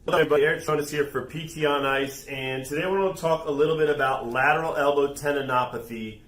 Hello everybody, Eric Jonas here for PT on Ice, and today we're going to talk a little bit about lateral elbow tendinopathy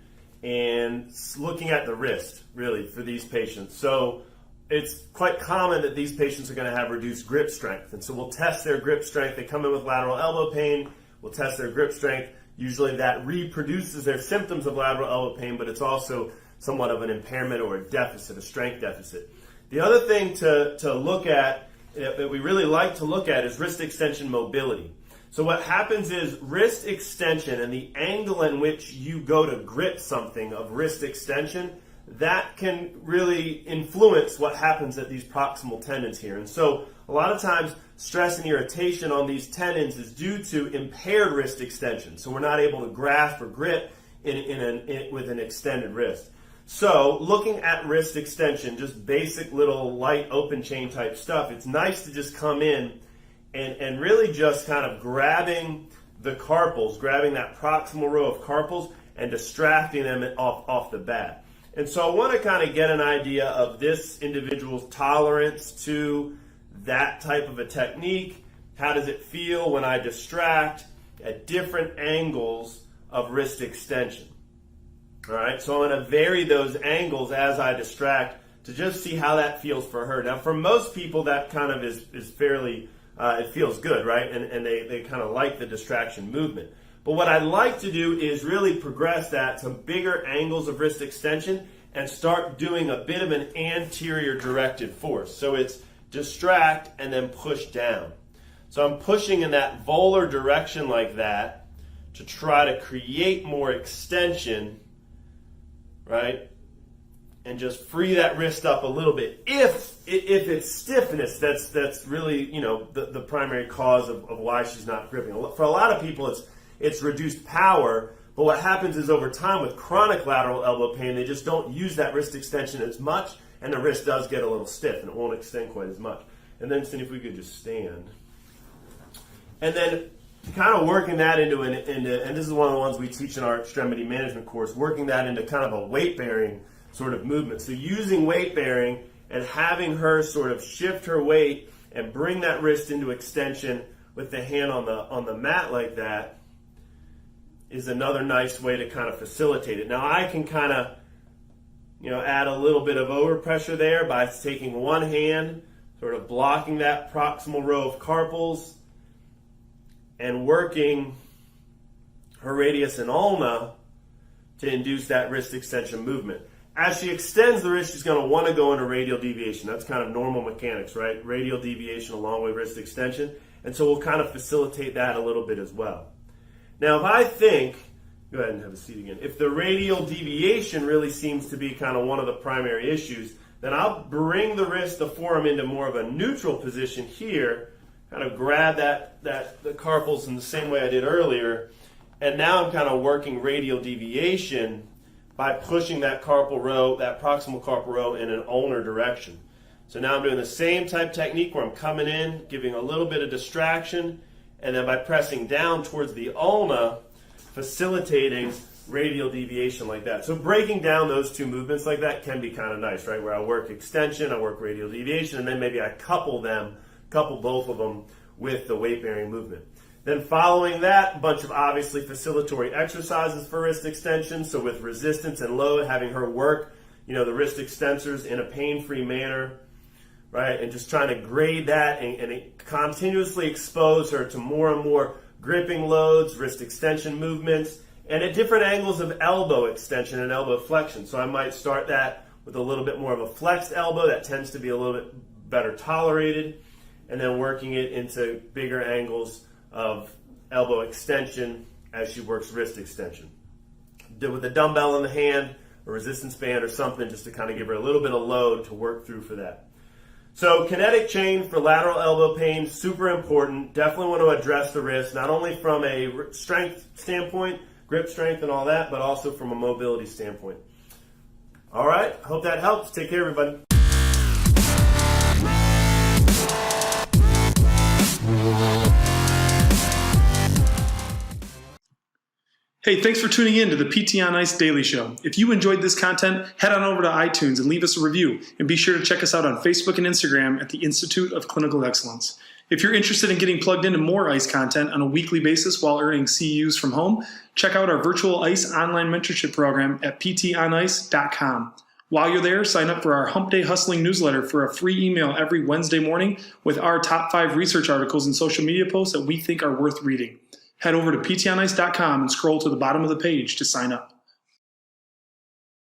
and looking at the wrist, really, for these patients. So it's quite common that these patients are going to have reduced grip strength, and so we'll test their grip strength. They come in with lateral elbow pain, we'll test their grip strength. Usually that reproduces their symptoms of lateral elbow pain, but it's also somewhat of an impairment or a deficit, a strength deficit. The other thing to look at that we really like to look at is wrist extension mobility. So what happens is wrist extension and the angle in which you go to grip something of wrist extension, that can really influence what happens at these proximal tendons here. And so a lot of times stress and irritation on these tendons is due to impaired wrist extension. So we're not able to grasp or grip with an extended wrist. So looking at wrist extension, just basic little light open chain type stuff, it's nice to just come in and really just kind of grabbing the carpals, grabbing that proximal row of carpals and distracting them off the bat. And so I want to kind of get an idea of this individual's tolerance to that type of a technique. How does it feel when I distract at different angles of wrist extension? All right, so I'm going to vary those angles as I distract to just see how that feels for her. Now, for most people, that kind of is fairly, it feels good, right? And they kind of like the distraction movement. But what I'd like to do is really progress that to bigger angles of wrist extension and start doing a bit of an anterior directed force. So it's distract and then push down. So I'm pushing in that volar direction like that to try to create more extension, right? And just free that wrist up a little bit. If it's stiffness, that's really, you know, the primary cause of why she's not gripping. For a lot of people, it's reduced power, but what happens is over time with chronic lateral elbow pain, they just don't use that wrist extension as much, and the wrist does get a little stiff, and it won't extend quite as much. And then, see if we could just stand. And then kind of working that into, and this is one of the ones we teach in our extremity management course, working that into kind of a weight-bearing sort of movement. So using weight-bearing and having her sort of shift her weight and bring that wrist into extension with the hand on the mat like that is another nice way to kind of facilitate it. Now I can kind of, you know, add a little bit of overpressure there by taking one hand, sort of blocking that proximal row of carpals, and working her radius and ulna to induce that wrist extension movement. As she extends the wrist, she's going to want to go into radial deviation. That's kind of normal mechanics, right? Radial deviation along with wrist extension. And so we'll kind of facilitate that a little bit as well. Now, if I think, go ahead and have a seat again. If the radial deviation really seems to be kind of one of the primary issues, then I'll bring the wrist, the forearm, into more of a neutral position here, kind of grab the carpals in the same way I did earlier, and now I'm kind of working radial deviation by pushing that carpal row, that proximal carpal row, in an ulnar direction. So now I'm doing the same type technique where I'm coming in, giving a little bit of distraction, and then by pressing down towards the ulna, facilitating radial deviation like that. So breaking down those two movements like that can be kind of nice, right? Where I work extension, I work radial deviation, and then maybe I couple both of them with the weight-bearing movement. Then following that, a bunch of obviously facilitatory exercises for wrist extension. So with resistance and load, having her work, you know, the wrist extensors in a pain-free manner, right? And just trying to grade that and continuously expose her to more and more gripping loads, wrist extension movements, and at different angles of elbow extension and elbow flexion. So I might start that with a little bit more of a flexed elbow that tends to be a little bit better tolerated, and then working it into bigger angles of elbow extension as she works wrist extension. With a dumbbell in the hand, a resistance band or something, just to kind of give her a little bit of load to work through for that. So kinetic chain for lateral elbow pain, super important. Definitely want to address the wrist, not only from a strength standpoint, grip strength and all that, but also from a mobility standpoint. All right, hope that helps. Take care, everybody. Hey, thanks for tuning in to the PT on Ice Daily Show. If you enjoyed this content, head on over to iTunes and leave us a review. And be sure to check us out on Facebook and Instagram at the Institute of Clinical Excellence. If you're interested in getting plugged into more ICE content on a weekly basis while earning CEUs from home, check out our virtual ICE online mentorship program at ptonice.com. While you're there, sign up for our Hump Day Hustling newsletter for a free email every Wednesday morning with our top 5 research articles and social media posts that we think are worth reading. Head over to ptonice.com and scroll to the bottom of the page to sign up.